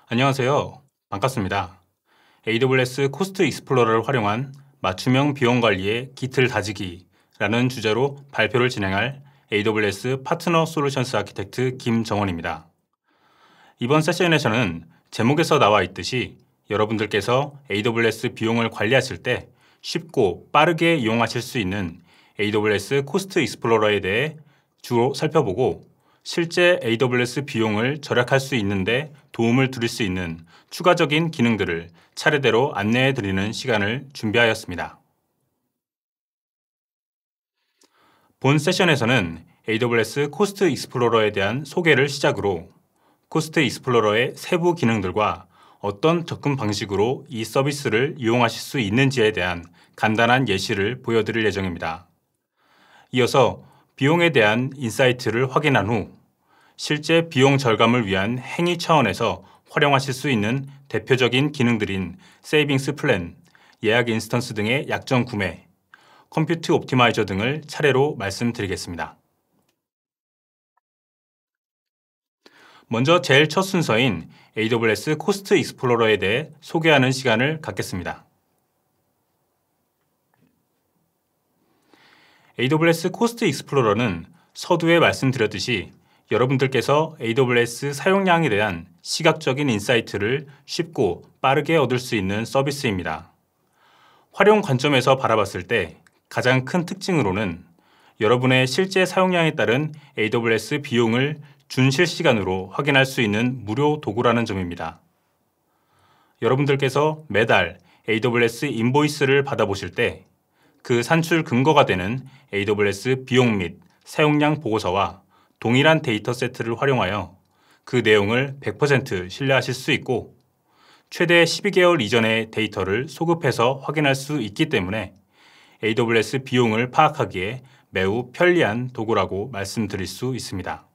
안녕하세요. 반갑습니다. AWS 코스트 익스플로러를 활용한 맞춤형 비용 관리의 기틀 다지기라는 주제로 발표를 진행할 AWS 파트너 솔루션스 아키텍트 김정원입니다. 이번 세션에서는 제목에서 나와 있듯이 여러분들께서 AWS 비용을 관리하실 때 쉽고 빠르게 이용하실 수 있는 AWS 코스트 익스플로러에 대해 주로 살펴보고 실제 AWS 비용을 절약할 수 있는데 도움을 드릴 수 있는 추가적인 기능들을 차례대로 안내해 드리는 시간을 준비하였습니다. 본 세션에서는 AWS 코스트 익스플로러에 대한 소개를 시작으로 코스트 익스플로러의 세부 기능들과 어떤 접근 방식으로 이 서비스를 이용하실 수 있는지에 대한 간단한 예시를 보여드릴 예정입니다. 이어서 비용에 대한 인사이트를 확인한 후 실제 비용 절감을 위한 행위 차원에서 활용하실 수 있는 대표적인 기능들인 세이빙스 플랜, 예약 인스턴스 등의 약정 구매, 컴퓨트 옵티마이저 등을 차례로 말씀드리겠습니다. 먼저 제일 첫 순서인 AWS 코스트 익스플로러에 대해 소개하는 시간을 갖겠습니다. AWS 코스트 익스플로러는 서두에 말씀드렸듯이 여러분들께서 AWS 사용량에 대한 시각적인 인사이트를 쉽고 빠르게 얻을 수 있는 서비스입니다. 활용 관점에서 바라봤을 때 가장 큰 특징으로는 여러분의 실제 사용량에 따른 AWS 비용을 준실시간으로 확인할 수 있는 무료 도구라는 점입니다. 여러분들께서 매달 AWS 인보이스를 받아보실 때 그 산출 근거가 되는 AWS 비용 및 사용량 보고서와 동일한 데이터 세트를 활용하여 그 내용을 100% 신뢰하실 수 있고 최대 12개월 이전의 데이터를 소급해서 확인할 수 있기 때문에 AWS 비용을 파악하기에 매우 편리한 도구라고 말씀드릴 수 있습니다.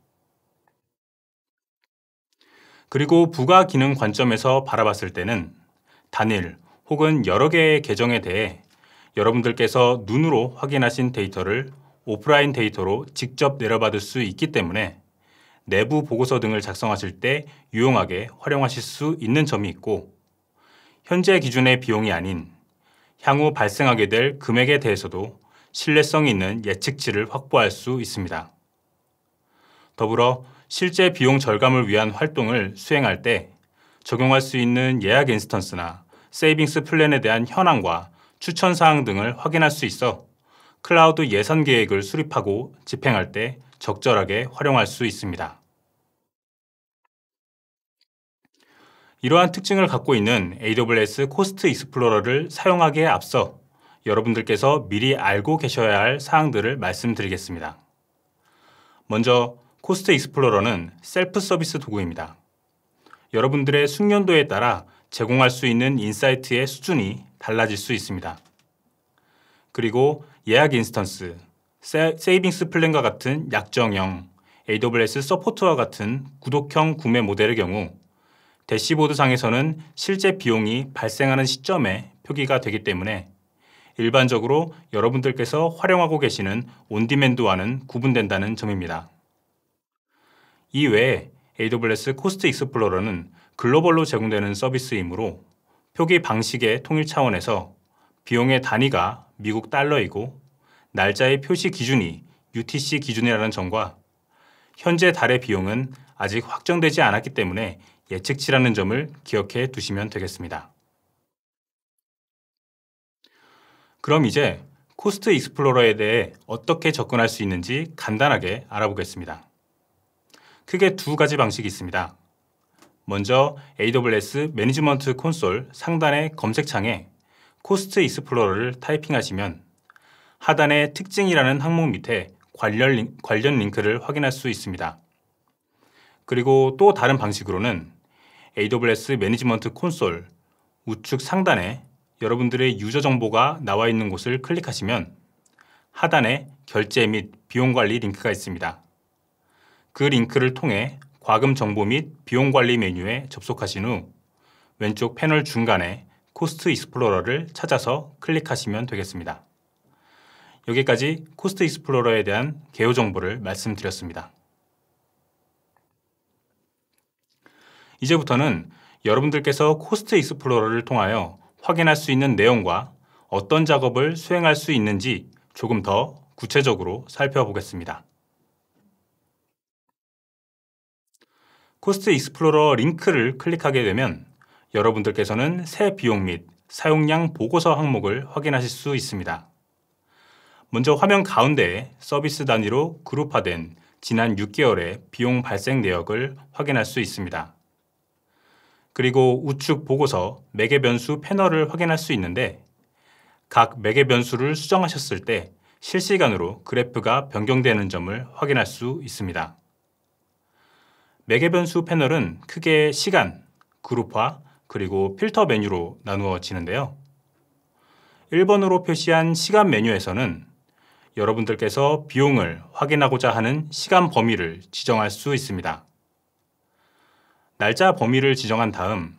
그리고 부가 기능 관점에서 바라봤을 때는 단일 혹은 여러 개의 계정에 대해 여러분들께서 눈으로 확인하신 데이터를 오프라인 데이터로 직접 내려받을 수 있기 때문에 내부 보고서 등을 작성하실 때 유용하게 활용하실 수 있는 점이 있고 현재 기준의 비용이 아닌 향후 발생하게 될 금액에 대해서도 신뢰성 있는 예측치를 확보할 수 있습니다. 더불어 실제 비용 절감을 위한 활동을 수행할 때 적용할 수 있는 예약 인스턴스나 세이빙스 플랜에 대한 현황과 추천 사항 등을 확인할 수 있어 클라우드 예산 계획을 수립하고 집행할 때 적절하게 활용할 수 있습니다. 이러한 특징을 갖고 있는 AWS 코스트 익스플로러를 사용하기에 앞서 여러분들께서 미리 알고 계셔야 할 사항들을 말씀드리겠습니다. 먼저 코스트 익스플로러는 셀프 서비스 도구입니다. 여러분들의 숙련도에 따라 제공할 수 있는 인사이트의 수준이 달라질 수 있습니다. 그리고 예약 인스턴스, 세이빙스 플랜과 같은 약정형, AWS 서포트와 같은 구독형 구매 모델의 경우 대시보드 상에서는 실제 비용이 발생하는 시점에 표기가 되기 때문에 일반적으로 여러분들께서 활용하고 계시는 온디맨드와는 구분된다는 점입니다. 이외에 AWS 코스트 익스플로러는 글로벌로 제공되는 서비스이므로 표기 방식의 통일 차원에서 비용의 단위가 미국 달러이고 날짜의 표시 기준이 UTC 기준이라는 점과 현재 달의 비용은 아직 확정되지 않았기 때문에 예측치라는 점을 기억해 두시면 되겠습니다. 그럼 이제 코스트 익스플로러에 대해 어떻게 접근할 수 있는지 간단하게 알아보겠습니다. 크게 두 가지 방식이 있습니다. 먼저 AWS 매니지먼트 콘솔 상단의 검색창에 코스트 익스플로러를 타이핑하시면 하단의 특징이라는 항목 밑에 관련 링크를 확인할 수 있습니다. 그리고 또 다른 방식으로는 AWS 매니지먼트 콘솔 우측 상단에 여러분들의 유저 정보가 나와 있는 곳을 클릭하시면 하단에 결제 및 비용 관리 링크가 있습니다. 그 링크를 통해 과금 정보 및 비용 관리 메뉴에 접속하신 후 왼쪽 패널 중간에 코스트 익스플로러를 찾아서 클릭하시면 되겠습니다. 여기까지 코스트 익스플로러에 대한 개요 정보를 말씀드렸습니다. 이제부터는 여러분들께서 코스트 익스플로러를 통하여 확인할 수 있는 내용과 어떤 작업을 수행할 수 있는지 조금 더 구체적으로 살펴보겠습니다. 코스트 익스플로러 링크를 클릭하게 되면 여러분들께서는 새 비용 및 사용량 보고서 항목을 확인하실 수 있습니다. 먼저 화면 가운데에 서비스 단위로 그룹화된 지난 6개월의 비용 발생 내역을 확인할 수 있습니다. 그리고 우측 보고서 매개 변수 패널을 확인할 수 있는데 각 매개 변수를 수정하셨을 때 실시간으로 그래프가 변경되는 점을 확인할 수 있습니다. 매개 변수 패널은 크게 시간, 그룹화, 그리고 필터 메뉴로 나누어지는데요. 1번으로 표시한 시간 메뉴에서는 여러분들께서 비용을 확인하고자 하는 시간 범위를 지정할 수 있습니다. 날짜 범위를 지정한 다음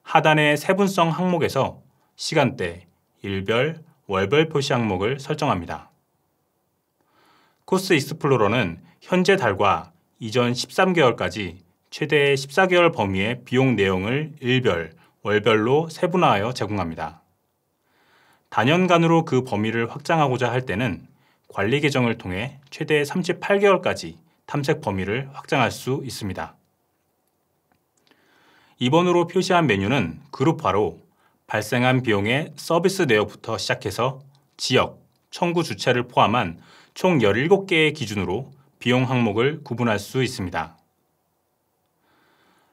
하단의 세분성 항목에서 시간대, 일별, 월별 표시 항목을 설정합니다. 코스트 익스플로러는 현재 달과 이전 13개월까지 최대 14개월 범위의 비용 내용을 일별, 월별로 세분화하여 제공합니다. 단연간으로 그 범위를 확장하고자 할 때는 관리 계정을 통해 최대 38개월까지 탐색 범위를 확장할 수 있습니다. 2번으로 표시한 메뉴는 그룹화로 발생한 비용의 서비스 내역부터 시작해서 지역, 청구 주체를 포함한 총 17개의 기준으로 비용 항목을 구분할 수 있습니다.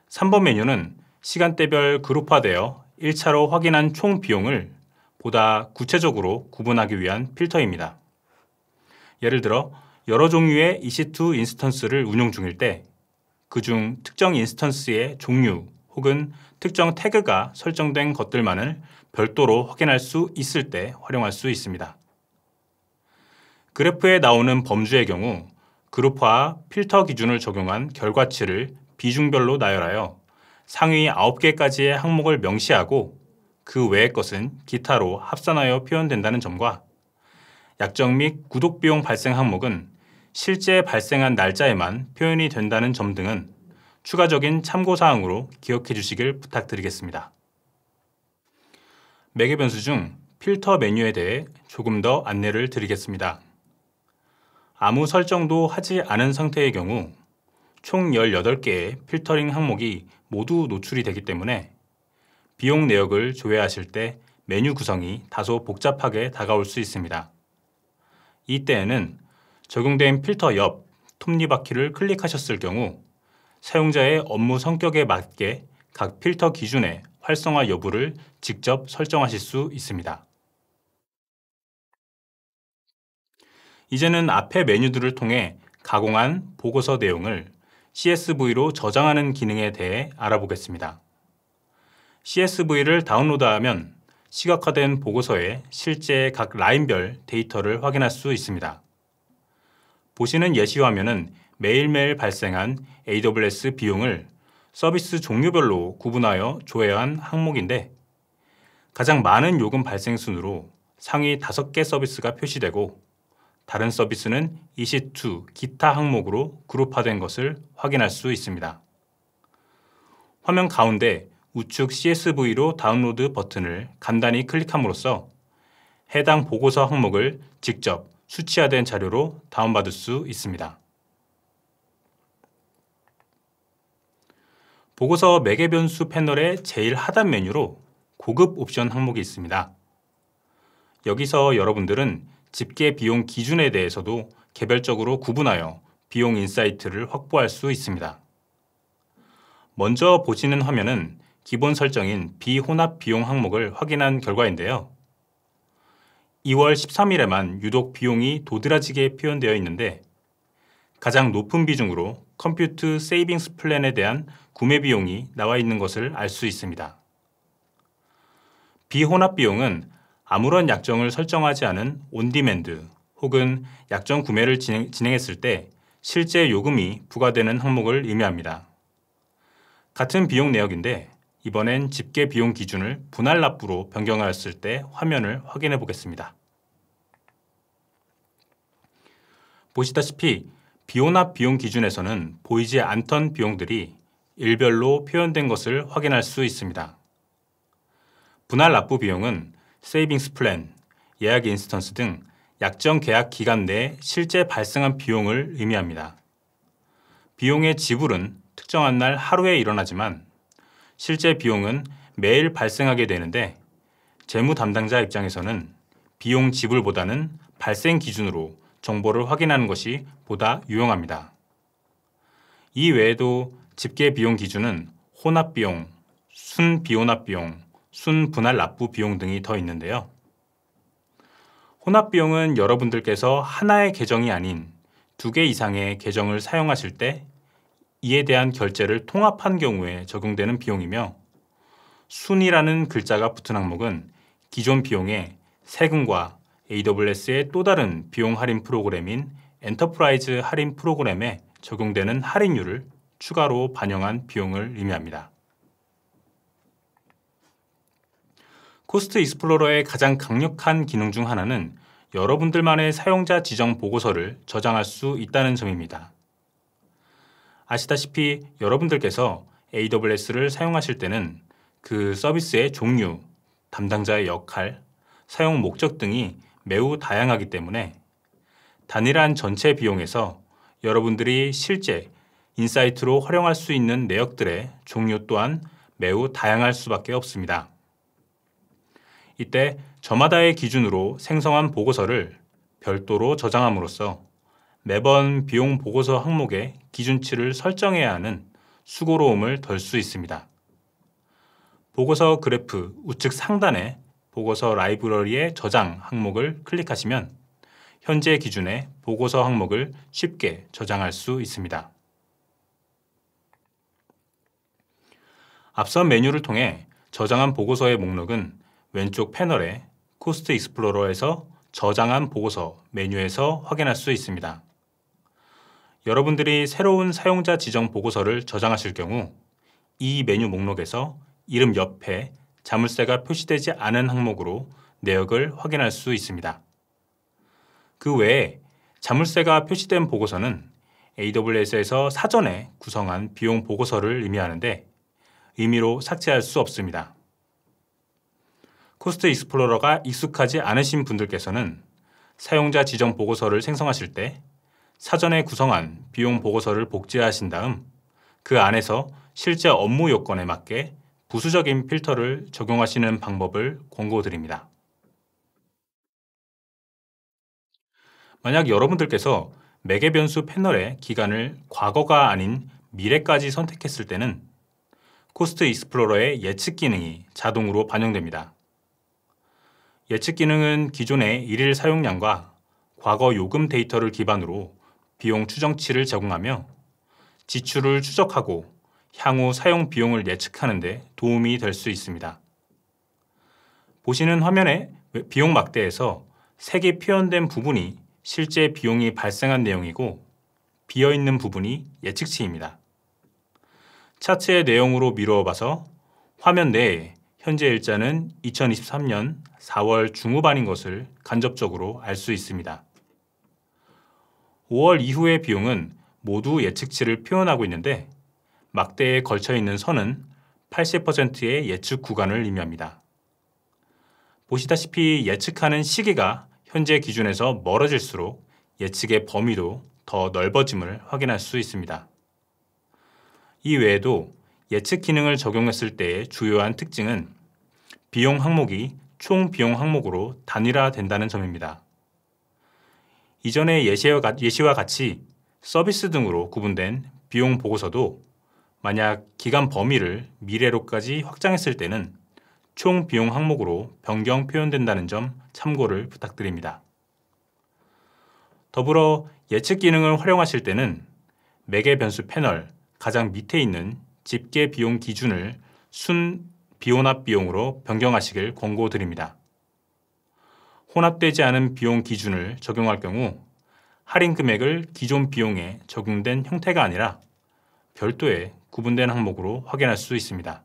3번 메뉴는 시간대별 그룹화되어 1차로 확인한 총 비용을 보다 구체적으로 구분하기 위한 필터입니다. 예를 들어 여러 종류의 EC2 인스턴스를 운용 중일 때 그중 특정 인스턴스의 종류 혹은 특정 태그가 설정된 것들만을 별도로 확인할 수 있을 때 활용할 수 있습니다. 그래프에 나오는 범주의 경우 그룹화 필터 기준을 적용한 결과치를 비중별로 나열하여 상위 9개까지의 항목을 명시하고 그 외의 것은 기타로 합산하여 표현된다는 점과 약정 및 구독 비용 발생 항목은 실제 발생한 날짜에만 표현이 된다는 점 등은 추가적인 참고사항으로 기억해 주시길 부탁드리겠습니다. 매개 변수 중 필터 메뉴에 대해 조금 더 안내를 드리겠습니다. 아무 설정도 하지 않은 상태의 경우 총 18개의 필터링 항목이 모두 노출이 되기 때문에 비용 내역을 조회하실 때 메뉴 구성이 다소 복잡하게 다가올 수 있습니다. 이때에는 적용된 필터 옆 톱니바퀴를 클릭하셨을 경우 사용자의 업무 성격에 맞게 각 필터 기준의 활성화 여부를 직접 설정하실 수 있습니다. 이제는 앞의 메뉴들을 통해 가공한 보고서 내용을 CSV로 저장하는 기능에 대해 알아보겠습니다. CSV를 다운로드하면 시각화된 보고서에 실제 각 라인별 데이터를 확인할 수 있습니다. 보시는 예시 화면은 매일매일 발생한 AWS 비용을 서비스 종류별로 구분하여 조회한 항목인데 가장 많은 요금 발생 순으로 상위 5개 서비스가 표시되고 다른 서비스는 EC2 기타 항목으로 그룹화된 것을 확인할 수 있습니다. 화면 가운데 우측 CSV로 다운로드 버튼을 간단히 클릭함으로써 해당 보고서 항목을 직접 수치화된 자료로 다운받을 수 있습니다. 보고서 매개 변수 패널의 제일 하단 메뉴로 고급 옵션 항목이 있습니다. 여기서 여러분들은 집계 비용 기준에 대해서도 개별적으로 구분하여 비용 인사이트를 확보할 수 있습니다. 먼저 보시는 화면은 기본 설정인 비혼합 비용 항목을 확인한 결과인데요. 2월 13일에만 유독 비용이 도드라지게 표현되어 있는데 가장 높은 비중으로 컴퓨트 세이빙스 플랜에 대한 구매 비용이 나와 있는 것을 알 수 있습니다. 비혼합 비용은 아무런 약정을 설정하지 않은 온디맨드 혹은 약정 구매를 진행했을 때 실제 요금이 부과되는 항목을 의미합니다. 같은 비용 내역인데 이번엔 집계 비용 기준을 분할 납부로 변경하였을 때 화면을 확인해 보겠습니다. 보시다시피 비혼합 비용 기준에서는 보이지 않던 비용들이 일별로 표현된 것을 확인할 수 있습니다. 분할 납부 비용은 세이빙스 플랜, 예약 인스턴스 등 약정 계약 기간 내에 실제 발생한 비용을 의미합니다. 비용의 지불은 특정한 날 하루에 일어나지만 실제 비용은 매일 발생하게 되는데 재무 담당자 입장에서는 비용 지불보다는 발생 기준으로 정보를 확인하는 것이 보다 유용합니다. 이 외에도 집계 비용 기준은 혼합 비용, 순 비혼합 비용, 순 분할 납부 비용 등이 더 있는데요. 혼합 비용은 여러분들께서 하나의 계정이 아닌 2개 이상의 계정을 사용하실 때 이에 대한 결제를 통합한 경우에 적용되는 비용이며, 순이라는 글자가 붙은 항목은 기존 비용에 세금과 AWS의 또 다른 비용 할인 프로그램인 엔터프라이즈 할인 프로그램에 적용되는 할인율을 추가로 반영한 비용을 의미합니다. 코스트 익스플로러의 가장 강력한 기능 중 하나는 여러분들만의 사용자 지정 보고서를 저장할 수 있다는 점입니다. 아시다시피 여러분들께서 AWS를 사용하실 때는 그 서비스의 종류, 담당자의 역할, 사용 목적 등이 매우 다양하기 때문에 단일한 전체 비용에서 여러분들이 실제 인사이트로 활용할 수 있는 내역들의 종류 또한 매우 다양할 수밖에 없습니다. 이때 저마다의 기준으로 생성한 보고서를 별도로 저장함으로써 매번 비용 보고서 항목의 기준치를 설정해야 하는 수고로움을 덜 수 있습니다. 보고서 그래프 우측 상단에 보고서 라이브러리의 저장 항목을 클릭하시면 현재 기준의 보고서 항목을 쉽게 저장할 수 있습니다. 앞선 메뉴를 통해 저장한 보고서의 목록은 왼쪽 패널의 코스트 익스플로러에서 저장한 보고서 메뉴에서 확인할 수 있습니다. 여러분들이 새로운 사용자 지정 보고서를 저장하실 경우 이 메뉴 목록에서 이름 옆에 자물쇠가 표시되지 않은 항목으로 내역을 확인할 수 있습니다. 그 외에 자물쇠가 표시된 보고서는 AWS에서 사전에 구성한 비용 보고서를 의미하는데 임의로 삭제할 수 없습니다. 코스트 익스플로러가 익숙하지 않으신 분들께서는 사용자 지정 보고서를 생성하실 때 사전에 구성한 비용 보고서를 복제하신 다음 그 안에서 실제 업무 요건에 맞게 부수적인 필터를 적용하시는 방법을 권고드립니다. 만약 여러분들께서 매개 변수 패널의 기간을 과거가 아닌 미래까지 선택했을 때는 코스트 익스플로러의 예측 기능이 자동으로 반영됩니다. 예측 기능은 기존의 일일 사용량과 과거 요금 데이터를 기반으로 비용 추정치를 제공하며 지출을 추적하고 향후 사용 비용을 예측하는 데 도움이 될 수 있습니다. 보시는 화면의 비용 막대에서 색이 표현된 부분이 실제 비용이 발생한 내용이고 비어있는 부분이 예측치입니다. 차트의 내용으로 미루어 봐서 화면 내에 현재 일자는 2023년 4월 중후반인 것을 간접적으로 알 수 있습니다. 5월 이후의 비용은 모두 예측치를 표현하고 있는데 막대에 걸쳐 있는 선은 80%의 예측 구간을 의미합니다. 보시다시피 예측하는 시기가 현재 기준에서 멀어질수록 예측의 범위도 더 넓어짐을 확인할 수 있습니다. 이 외에도 예측 기능을 적용했을 때의 주요한 특징은 비용 항목이 총 비용 항목으로 단일화된다는 점입니다. 이전의 예시와 같이 서비스 등으로 구분된 비용 보고서도 만약 기간 범위를 미래로까지 확장했을 때는 총 비용 항목으로 변경 표현된다는 점 참고를 부탁드립니다. 더불어 예측 기능을 활용하실 때는 매개 변수 패널 가장 밑에 있는 집계 비용 기준을 순 비혼합 비용으로 변경하시길 권고드립니다. 혼합되지 않은 비용 기준을 적용할 경우 할인 금액을 기존 비용에 적용된 형태가 아니라 별도의 구분된 항목으로 확인할 수 있습니다.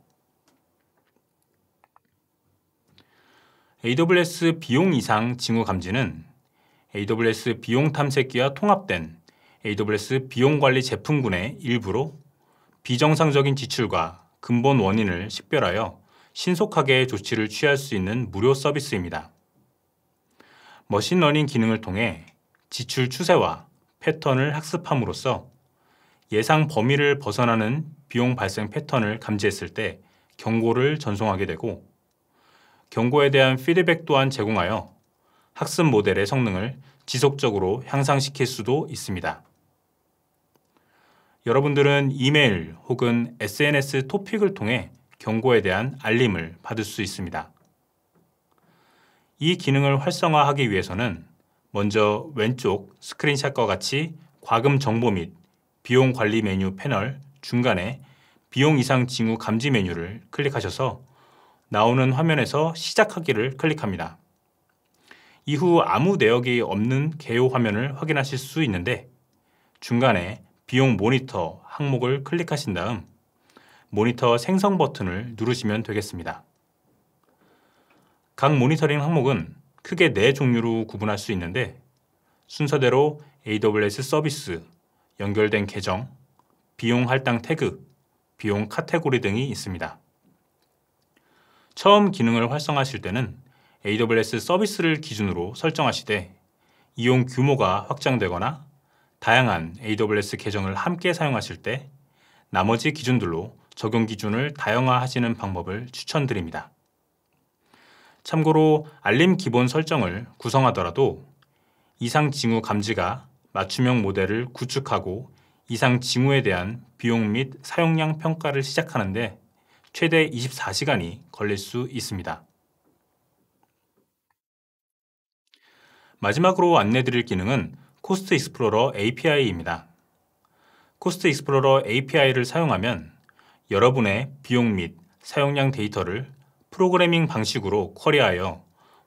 AWS 비용 이상 징후 감지는 AWS 비용 탐색기와 통합된 AWS 비용 관리 제품군의 일부로 비정상적인 지출과 근본 원인을 식별하여 신속하게 조치를 취할 수 있는 무료 서비스입니다. 머신러닝 기능을 통해 지출 추세와 패턴을 학습함으로써 예상 범위를 벗어나는 비용 발생 패턴을 감지했을 때 경고를 전송하게 되고, 경고에 대한 피드백 또한 제공하여 학습 모델의 성능을 지속적으로 향상시킬 수도 있습니다. 여러분들은 이메일 혹은 SNS 토픽을 통해 경고에 대한 알림을 받을 수 있습니다. 이 기능을 활성화하기 위해서는 먼저 왼쪽 스크린샷과 같이 과금 정보 및 비용 관리 메뉴 패널 중간에 비용 이상 징후 감지 메뉴를 클릭하셔서 나오는 화면에서 시작하기를 클릭합니다. 이후 아무 내역이 없는 개요 화면을 확인하실 수 있는데, 중간에 비용 모니터 항목을 클릭하신 다음 모니터 생성 버튼을 누르시면 되겠습니다. 각 모니터링 항목은 크게 4종류로 구분할 수 있는데, 순서대로 AWS 서비스, 연결된 계정, 비용 할당 태그, 비용 카테고리 등이 있습니다. 처음 기능을 활성화하실 때는 AWS 서비스를 기준으로 설정하시되, 이용 규모가 확장되거나 다양한 AWS 계정을 함께 사용하실 때 나머지 기준들로 적용 기준을 다양화하시는 방법을 추천드립니다. 참고로 알림 기본 설정을 구성하더라도 이상 징후 감지가 맞춤형 모델을 구축하고 이상 징후에 대한 비용 및 사용량 평가를 시작하는데 최대 24시간이 걸릴 수 있습니다. 마지막으로 안내드릴 기능은 코스트 익스플로러 API입니다. 코스트 익스플로러 API를 사용하면 여러분의 비용 및 사용량 데이터를 프로그래밍 방식으로 쿼리하여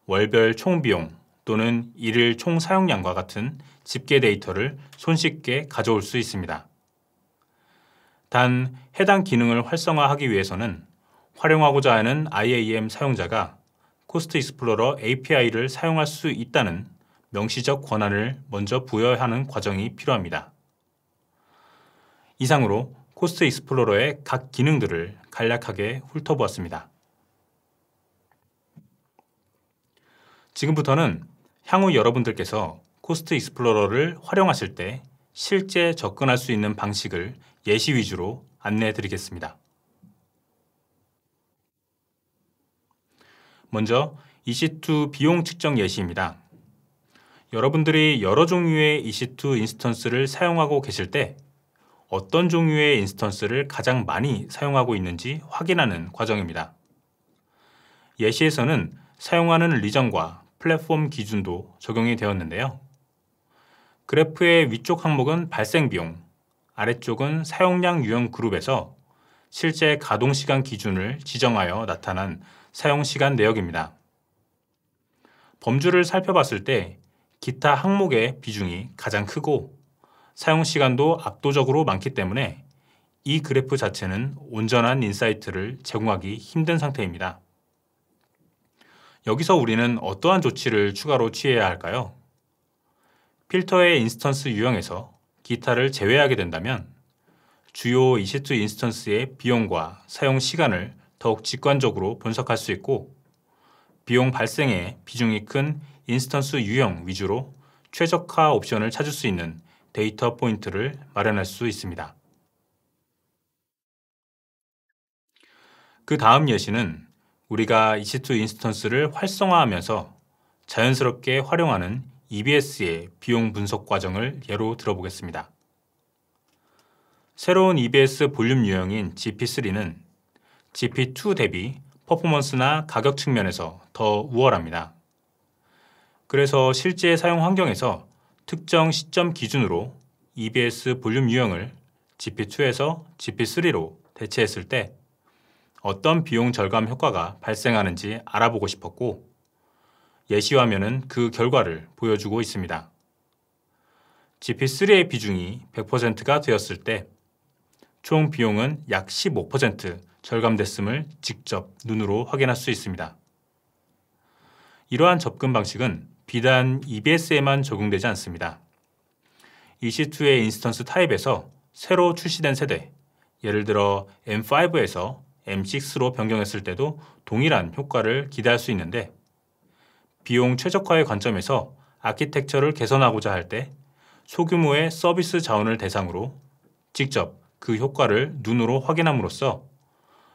월별 총비용 또는 일일 총사용량과 같은 집계 데이터를 손쉽게 가져올 수 있습니다. 단, 해당 기능을 활성화하기 위해서는 활용하고자 하는 IAM 사용자가 코스트 익스플로러 API를 사용할 수 있다는 명시적 권한을 먼저 부여하는 과정이 필요합니다. 이상으로 코스트 익스플로러의 각 기능들을 간략하게 훑어보았습니다. 지금부터는 향후 여러분들께서 코스트 익스플로러를 활용하실 때 실제 접근할 수 있는 방식을 예시 위주로 안내해 드리겠습니다. 먼저 EC2 비용 측정 예시입니다. 여러분들이 여러 종류의 EC2 인스턴스를 사용하고 계실 때 어떤 종류의 인스턴스를 가장 많이 사용하고 있는지 확인하는 과정입니다. 예시에서는 사용하는 리전과 플랫폼 기준도 적용이 되었는데요. 그래프의 위쪽 항목은 발생 비용, 아래쪽은 사용량 유형 그룹에서 실제 가동시간 기준을 지정하여 나타난 사용시간 내역입니다. 범주를 살펴봤을 때 기타 항목의 비중이 가장 크고 사용시간도 압도적으로 많기 때문에 이 그래프 자체는 온전한 인사이트를 제공하기 힘든 상태입니다. 여기서 우리는 어떠한 조치를 추가로 취해야 할까요? 필터의 인스턴스 유형에서 기타를 제외하게 된다면 주요 EC2 인스턴스의 비용과 사용 시간을 더욱 직관적으로 분석할 수 있고, 비용 발생에 비중이 큰 인스턴스 유형 위주로 최적화 옵션을 찾을 수 있는 데이터 포인트를 마련할 수 있습니다. 그 다음 예시는 우리가 EC2 인스턴스를 활성화하면서 자연스럽게 활용하는 EBS의 비용 분석 과정을 예로 들어보겠습니다. 새로운 EBS 볼륨 유형인 GP3는 GP2 대비 퍼포먼스나 가격 측면에서 더 우월합니다. 그래서 실제 사용 환경에서 특정 시점 기준으로 EBS 볼륨 유형을 GP2에서 GP3로 대체했을 때 어떤 비용 절감 효과가 발생하는지 알아보고 싶었고, 예시 화면은 그 결과를 보여주고 있습니다. GP3의 비중이 100%가 되었을 때 총 비용은 약 15% 절감됐음을 직접 눈으로 확인할 수 있습니다. 이러한 접근 방식은 비단 EBS에만 적용되지 않습니다. EC2의 인스턴스 타입에서 새로 출시된 세대 예를 들어 M5에서 M6로 변경했을 때도 동일한 효과를 기대할 수 있는데 비용 최적화의 관점에서 아키텍처를 개선하고자 할 때 소규모의 서비스 자원을 대상으로 직접 그 효과를 눈으로 확인함으로써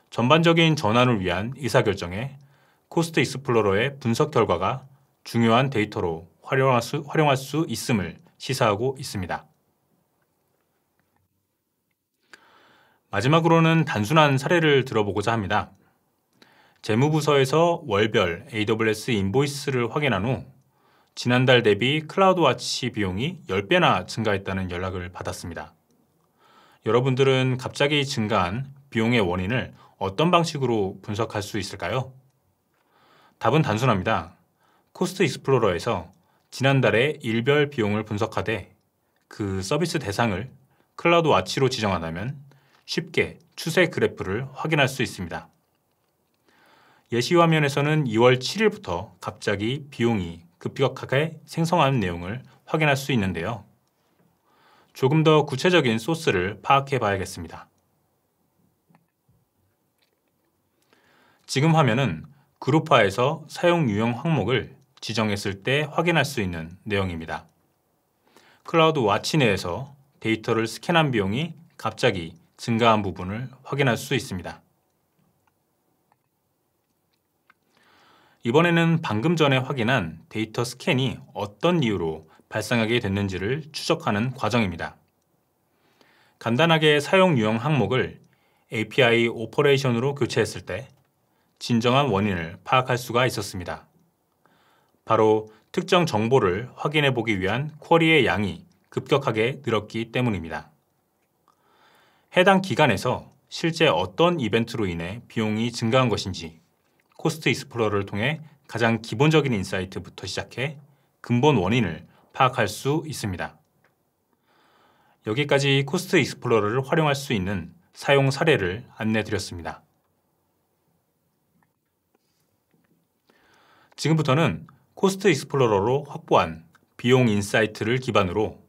전반적인 전환을 위한 의사결정에 코스트 익스플로러의 분석 결과가 중요한 데이터로 활용할 수 있음을 시사하고 있습니다. 마지막으로는 단순한 사례를 들어보고자 합니다. 재무부서에서 월별 AWS 인보이스를 확인한 후 지난달 대비 클라우드와치 비용이 10배나 증가했다는 연락을 받았습니다. 여러분들은 갑자기 증가한 비용의 원인을 어떤 방식으로 분석할 수 있을까요? 답은 단순합니다. 코스트 익스플로러에서 지난달의 일별 비용을 분석하되 그 서비스 대상을 클라우드와치로 지정한다면 쉽게 추세 그래프를 확인할 수 있습니다. 예시 화면에서는 2월 7일부터 갑자기 비용이 급격하게 생성하는 내용을 확인할 수 있는데요. 조금 더 구체적인 소스를 파악해 봐야겠습니다. 지금 화면은 그룹화에서 사용 유형 항목을 지정했을 때 확인할 수 있는 내용입니다. 클라우드 와치 내에서 데이터를 스캔한 비용이 갑자기 증가한 부분을 확인할 수 있습니다. 이번에는 방금 전에 확인한 데이터 스캔이 어떤 이유로 발생하게 됐는지를 추적하는 과정입니다. 간단하게 사용 유형 항목을 API 오퍼레이션으로 교체했을 때 진정한 원인을 파악할 수가 있었습니다. 바로 특정 정보를 확인해 보기 위한 쿼리의 양이 급격하게 늘었기 때문입니다. 해당 기간에서 실제 어떤 이벤트로 인해 비용이 증가한 것인지 코스트 익스플로러를 통해 가장 기본적인 인사이트부터 시작해 근본 원인을 파악할 수 있습니다. 여기까지 코스트 익스플로러를 활용할 수 있는 사용 사례를 안내 드렸습니다. 지금부터는 코스트 익스플로러로 확보한 비용 인사이트를 기반으로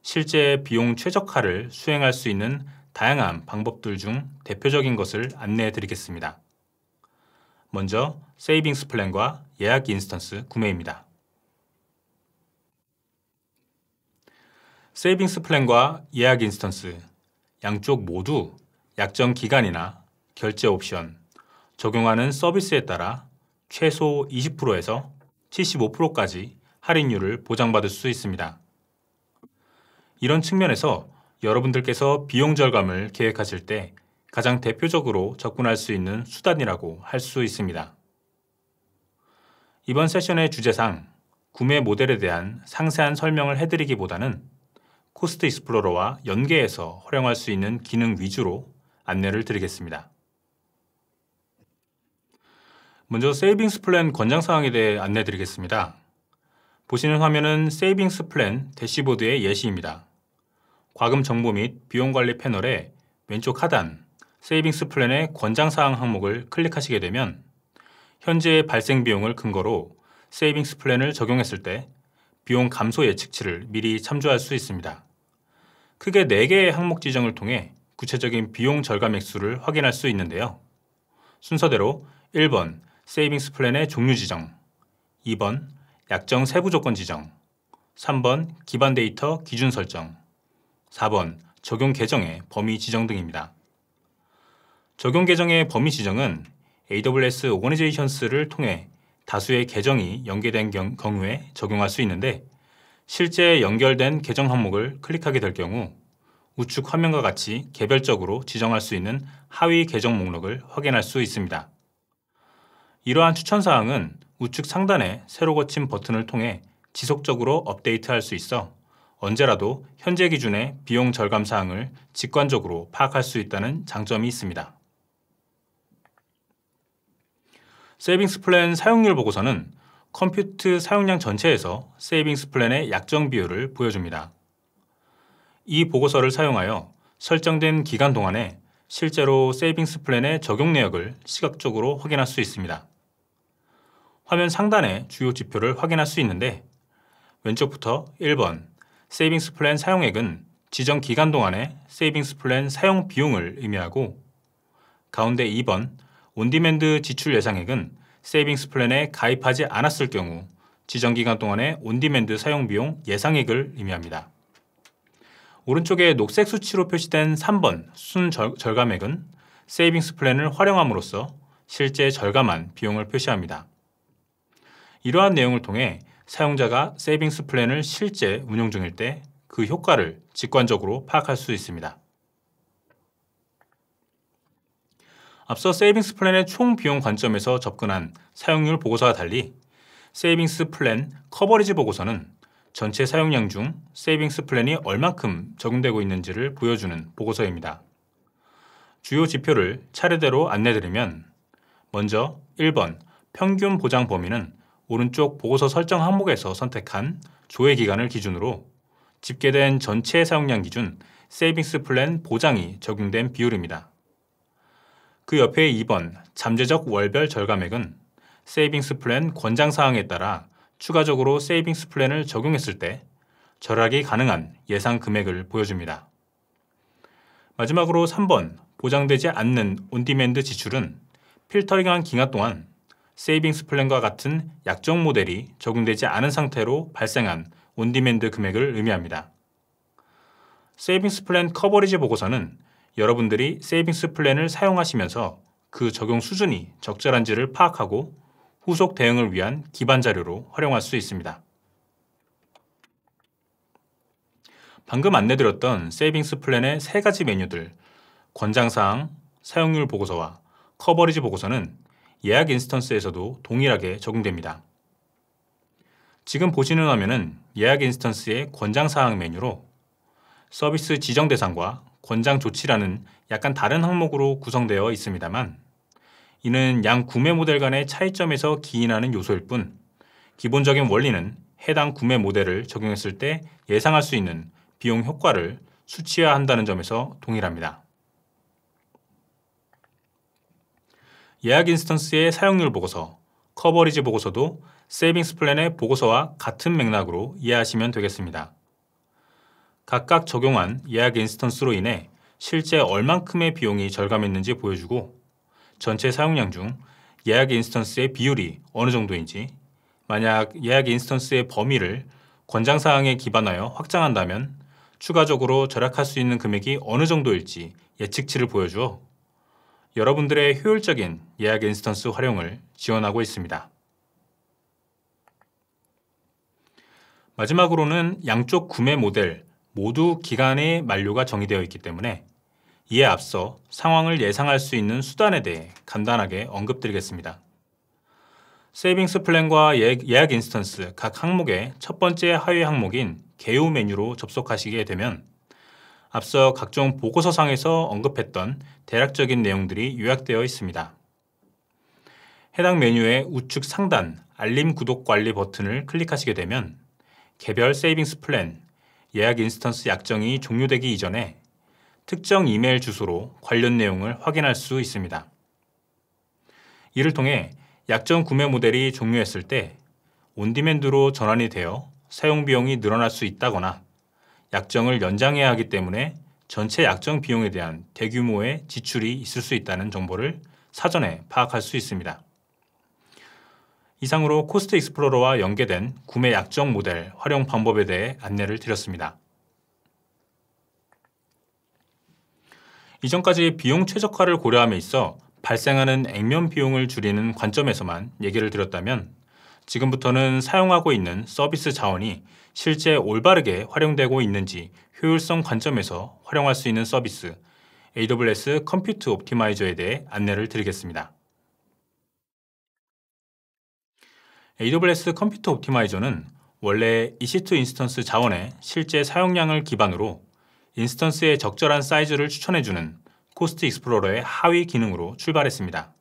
실제 비용 최적화를 수행할 수 있는 다양한 방법들 중 대표적인 것을 안내해 드리겠습니다. 먼저 세이빙스 플랜과 예약 인스턴스 구매입니다. 세이빙스 플랜과 예약 인스턴스 양쪽 모두 약정 기간이나 결제 옵션, 적용하는 서비스에 따라 최소 20%에서 75%까지 할인율을 보장받을 수 있습니다. 이런 측면에서 여러분들께서 비용 절감을 계획하실 때 가장 대표적으로 접근할 수 있는 수단이라고 할 수 있습니다. 이번 세션의 주제상 구매 모델에 대한 상세한 설명을 해드리기보다는 코스트 익스플로러와 연계해서 활용할 수 있는 기능 위주로 안내를 드리겠습니다. 먼저 세이빙스 플랜 권장사항에 대해 안내 드리겠습니다. 보시는 화면은 세이빙스 플랜 대시보드의 예시입니다. 과금 정보 및 비용 관리 패널의 왼쪽 하단 세이빙스 플랜의 권장사항 항목을 클릭하시게 되면 현재의 발생 비용을 근거로 세이빙스 플랜을 적용했을 때 비용 감소 예측치를 미리 참조할 수 있습니다. 크게 4개의 항목 지정을 통해 구체적인 비용 절감 액수를 확인할 수 있는데요. 순서대로 1번 세이빙스 플랜의 종류 지정, 2번 약정 세부 조건 지정, 3번 기반 데이터 기준 설정, 4번 적용 계정의 범위 지정 등입니다. 적용 계정의 범위 지정은 AWS 오거니제이션스를 통해 다수의 계정이 연계된 경우에 적용할 수 있는데 실제 연결된 계정 항목을 클릭하게 될 경우 우측 화면과 같이 개별적으로 지정할 수 있는 하위 계정 목록을 확인할 수 있습니다. 이러한 추천사항은 우측 상단의 새로 고침 버튼을 통해 지속적으로 업데이트할 수 있어 언제라도 현재 기준의 비용 절감 사항을 직관적으로 파악할 수 있다는 장점이 있습니다. 세이빙스 플랜 사용률 보고서는 컴퓨트 사용량 전체에서 세이빙스 플랜의 약정 비율을 보여줍니다. 이 보고서를 사용하여 설정된 기간 동안에 실제로 세이빙스 플랜의 적용 내역을 시각적으로 확인할 수 있습니다. 화면 상단의 주요 지표를 확인할 수 있는데 왼쪽부터 1번 세이빙스 플랜 사용액은 지정 기간 동안의 세이빙스 플랜 사용 비용을 의미하고, 가운데 2번 온디맨드 지출 예상액은 세이빙스 플랜에 가입하지 않았을 경우 지정 기간 동안의 온디맨드 사용 비용 예상액을 의미합니다. 오른쪽에 녹색 수치로 표시된 3번 순 절감액은 세이빙스 플랜을 활용함으로써 실제 절감한 비용을 표시합니다. 이러한 내용을 통해 사용자가 세이빙스 플랜을 실제 운용 중일 때 그 효과를 직관적으로 파악할 수 있습니다. 앞서 세이빙스 플랜의 총 비용 관점에서 접근한 사용률 보고서와 달리 세이빙스 플랜 커버리지 보고서는 전체 사용량 중 세이빙스 플랜이 얼만큼 적용되고 있는지를 보여주는 보고서입니다. 주요 지표를 차례대로 안내드리면, 먼저 1번 평균 보장 범위는 오른쪽 보고서 설정 항목에서 선택한 조회 기간을 기준으로 집계된 전체 사용량 기준 세이빙스 플랜 보장이 적용된 비율입니다. 그 옆에 2번 잠재적 월별 절감액은 세이빙스 플랜 권장 사항에 따라 추가적으로 세이빙스 플랜을 적용했을 때 절약이 가능한 예상 금액을 보여줍니다. 마지막으로 3번 보장되지 않는 온디맨드 지출은 필터링한 기간 동안 세이빙스 플랜과 같은 약정 모델이 적용되지 않은 상태로 발생한 온디맨드 금액을 의미합니다. 세이빙스 플랜 커버리지 보고서는 여러분들이 세이빙스 플랜을 사용하시면서 그 적용 수준이 적절한지를 파악하고 후속 대응을 위한 기반 자료로 활용할 수 있습니다. 방금 안내드렸던 세이빙스 플랜의 세 가지 메뉴들, 권장사항, 사용률 보고서와 커버리지 보고서는 예약 인스턴스에서도 동일하게 적용됩니다. 지금 보시는 화면은 예약 인스턴스의 권장사항 메뉴로 서비스 지정 대상과 권장 조치라는 약간 다른 항목으로 구성되어 있습니다만, 이는 양 구매 모델 간의 차이점에서 기인하는 요소일 뿐 기본적인 원리는 해당 구매 모델을 적용했을 때 예상할 수 있는 비용 효과를 수치화한다는 점에서 동일합니다. 예약 인스턴스의 사용률 보고서, 커버리지 보고서도 세이빙스 플랜의 보고서와 같은 맥락으로 이해하시면 되겠습니다. 각각 적용한 예약 인스턴스로 인해 실제 얼만큼의 비용이 절감했는지 보여주고, 전체 사용량 중 예약 인스턴스의 비율이 어느 정도인지, 만약 예약 인스턴스의 범위를 권장사항에 기반하여 확장한다면 추가적으로 절약할 수 있는 금액이 어느 정도일지 예측치를 보여주어 여러분들의 효율적인 예약 인스턴스 활용을 지원하고 있습니다. 마지막으로는 양쪽 구매 모델 모두 기간의 만료가 정의되어 있기 때문에 이에 앞서 상황을 예상할 수 있는 수단에 대해 간단하게 언급드리겠습니다. 세이빙스 플랜과 예약 인스턴스 각 항목의 첫 번째 하위 항목인 개요 메뉴로 접속하시게 되면 앞서 각종 보고서상에서 언급했던 대략적인 내용들이 요약되어 있습니다. 해당 메뉴의 우측 상단 알림 구독 관리 버튼을 클릭하시게 되면 개별 세이빙스 플랜, 예약 인스턴스 약정이 종료되기 이전에 특정 이메일 주소로 관련 내용을 확인할 수 있습니다. 이를 통해 약정 구매 모델이 종료했을 때 온디맨드로 전환이 되어 사용 비용이 늘어날 수 있다거나 약정을 연장해야 하기 때문에 전체 약정 비용에 대한 대규모의 지출이 있을 수 있다는 정보를 사전에 파악할 수 있습니다. 이상으로 코스트 익스플로러와 연계된 구매 약정 모델 활용 방법에 대해 안내를 드렸습니다. 이전까지 비용 최적화를 고려함에 있어 발생하는 액면 비용을 줄이는 관점에서만 얘기를 드렸다면, 지금부터는 사용하고 있는 서비스 자원이 실제 올바르게 활용되고 있는지 효율성 관점에서 활용할 수 있는 서비스 AWS 컴퓨트 옵티마이저에 대해 안내를 드리겠습니다. AWS 컴퓨트 옵티마이저는 원래 EC2 인스턴스 자원의 실제 사용량을 기반으로 인스턴스의 적절한 사이즈를 추천해주는 코스트 익스플로러의 하위 기능으로 출발했습니다.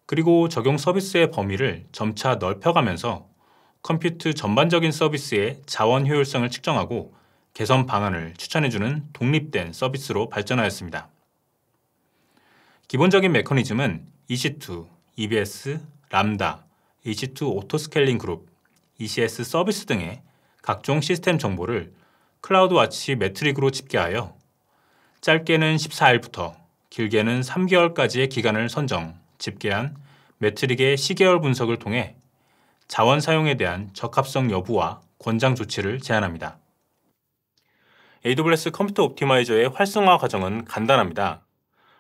그리고 적용 서비스의 범위를 점차 넓혀가면서 컴퓨트 전반적인 서비스의 자원 효율성을 측정하고 개선 방안을 추천해주는 독립된 서비스로 발전하였습니다. 기본적인 메커니즘은 EC2, EBS, 람다, EC2 오토스케일링 그룹, ECS 서비스 등의 각종 시스템 정보를 클라우드와치 매트릭으로 집계하여 짧게는 14일부터 길게는 3개월까지의 기간을 선정, 집계한 매트릭의 시계열 분석을 통해 자원 사용에 대한 적합성 여부와 권장 조치를 제안합니다. AWS 컴퓨터 옵티마이저의 활성화 과정은 간단합니다.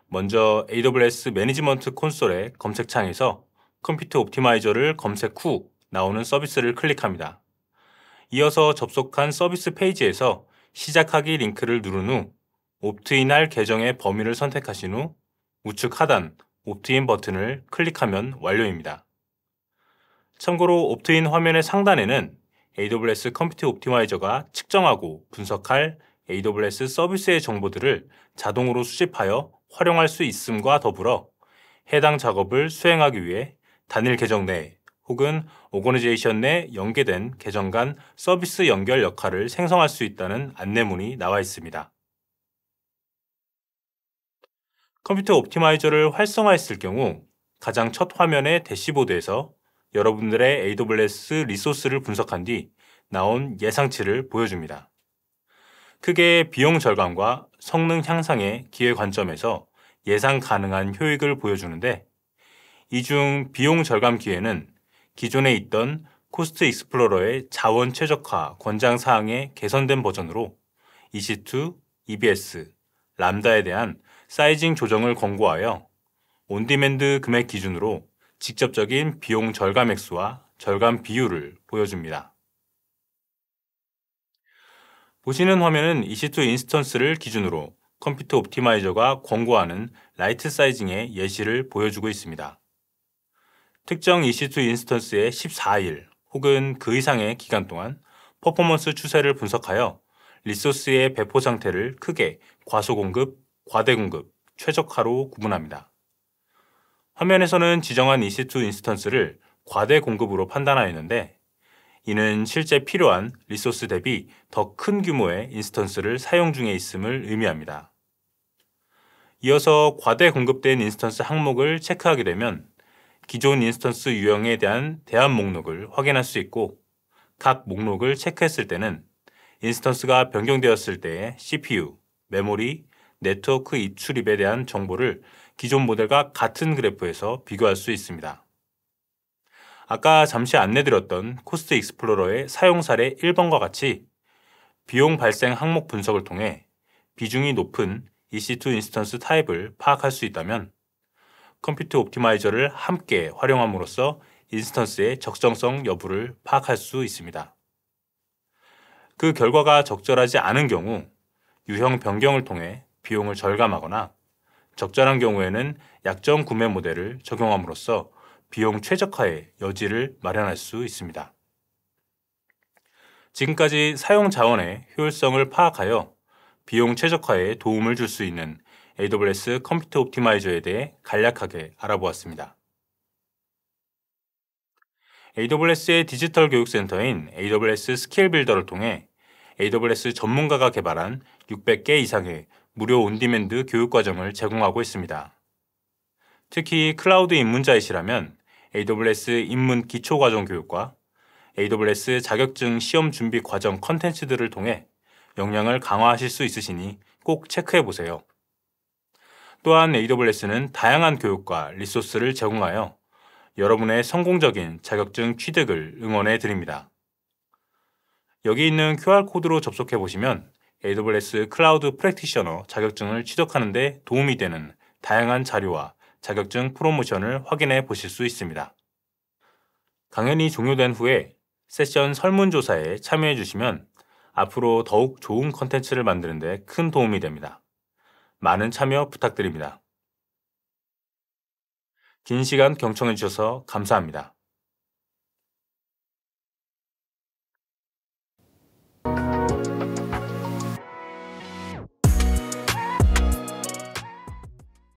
먼저 AWS 매니지먼트 콘솔의 검색창에서 컴퓨터 옵티마이저를 검색 후 나오는 서비스를 클릭합니다. 이어서 접속한 서비스 페이지에서 시작하기 링크를 누른 후 옵트인할 계정의 범위를 선택하신 후 우측 하단 옵트인 버튼을 클릭하면 완료입니다. 참고로 옵트인 화면의 상단에는 AWS 컴퓨터 옵티마이저가 측정하고 분석할 AWS 서비스의 정보들을 자동으로 수집하여 활용할 수 있음과 더불어 해당 작업을 수행하기 위해 단일 계정 내 혹은 오거니제이션 내 연계된 계정 간 서비스 연결 역할을 생성할 수 있다는 안내문이 나와 있습니다. 컴퓨터 옵티마이저를 활성화했을 경우 가장 첫 화면의 대시보드에서 여러분들의 AWS 리소스를 분석한 뒤 나온 예상치를 보여줍니다. 크게 비용 절감과 성능 향상의 기회 관점에서 예상 가능한 효익을 보여주는데, 이 중 비용 절감 기회는 기존에 있던 코스트 익스플로러의 자원 최적화 권장 사항의 개선된 버전으로 EC2, EBS, 람다에 대한 사이징 조정을 권고하여 온디맨드 금액 기준으로 직접적인 비용 절감 액수와 절감 비율을 보여줍니다. 보시는 화면은 EC2 인스턴스를 기준으로 컴퓨터 옵티마이저가 권고하는 라이트 사이징의 예시를 보여주고 있습니다. 특정 EC2 인스턴스의 14일 혹은 그 이상의 기간 동안 퍼포먼스 추세를 분석하여 리소스의 배포 상태를 크게 과소공급, 과대공급, 최적화로 구분합니다. 화면에서는 지정한 EC2 인스턴스를 과대공급으로 판단하였는데, 이는 실제 필요한 리소스 대비 더 큰 규모의 인스턴스를 사용 중에 있음을 의미합니다. 이어서 과대 공급된 인스턴스 항목을 체크하게 되면 기존 인스턴스 유형에 대한 대안 목록을 확인할 수 있고, 각 목록을 체크했을 때는 인스턴스가 변경되었을 때의 CPU, 메모리, 네트워크 입출입에 대한 정보를 기존 모델과 같은 그래프에서 비교할 수 있습니다. 아까 잠시 안내드렸던 코스트 익스플로러의 사용 사례 1번과 같이 비용 발생 항목 분석을 통해 비중이 높은 EC2 인스턴스 타입을 파악할 수 있다면 컴퓨터 옵티마이저를 함께 활용함으로써 인스턴스의 적정성 여부를 파악할 수 있습니다. 그 결과가 적절하지 않은 경우 유형 변경을 통해 비용을 절감하거나, 적절한 경우에는 약정 구매 모델을 적용함으로써 비용 최적화의 여지를 마련할 수 있습니다. 지금까지 사용 자원의 효율성을 파악하여 비용 최적화에 도움을 줄 수 있는 AWS 컴퓨터 옵티마이저에 대해 간략하게 알아보았습니다. AWS의 디지털 교육센터인 AWS 스킬 빌더를 통해 AWS 전문가가 개발한 600개 이상의 무료 온디맨드 교육과정을 제공하고 있습니다. 특히 클라우드 입문자이시라면 AWS 입문 기초과정 교육과 AWS 자격증 시험 준비 과정 컨텐츠들을 통해 역량을 강화하실 수 있으시니 꼭 체크해보세요. 또한 AWS는 다양한 교육과 리소스를 제공하여 여러분의 성공적인 자격증 취득을 응원해 드립니다. 여기 있는 QR코드로 접속해 보시면 AWS 클라우드 프랙티셔너 자격증을 취득하는 데 도움이 되는 다양한 자료와 자격증 프로모션을 확인해 보실 수 있습니다. 강연이 종료된 후에 세션 설문조사에 참여해 주시면 앞으로 더욱 좋은 컨텐츠를 만드는 데 큰 도움이 됩니다. 많은 참여 부탁드립니다. 긴 시간 경청해 주셔서 감사합니다.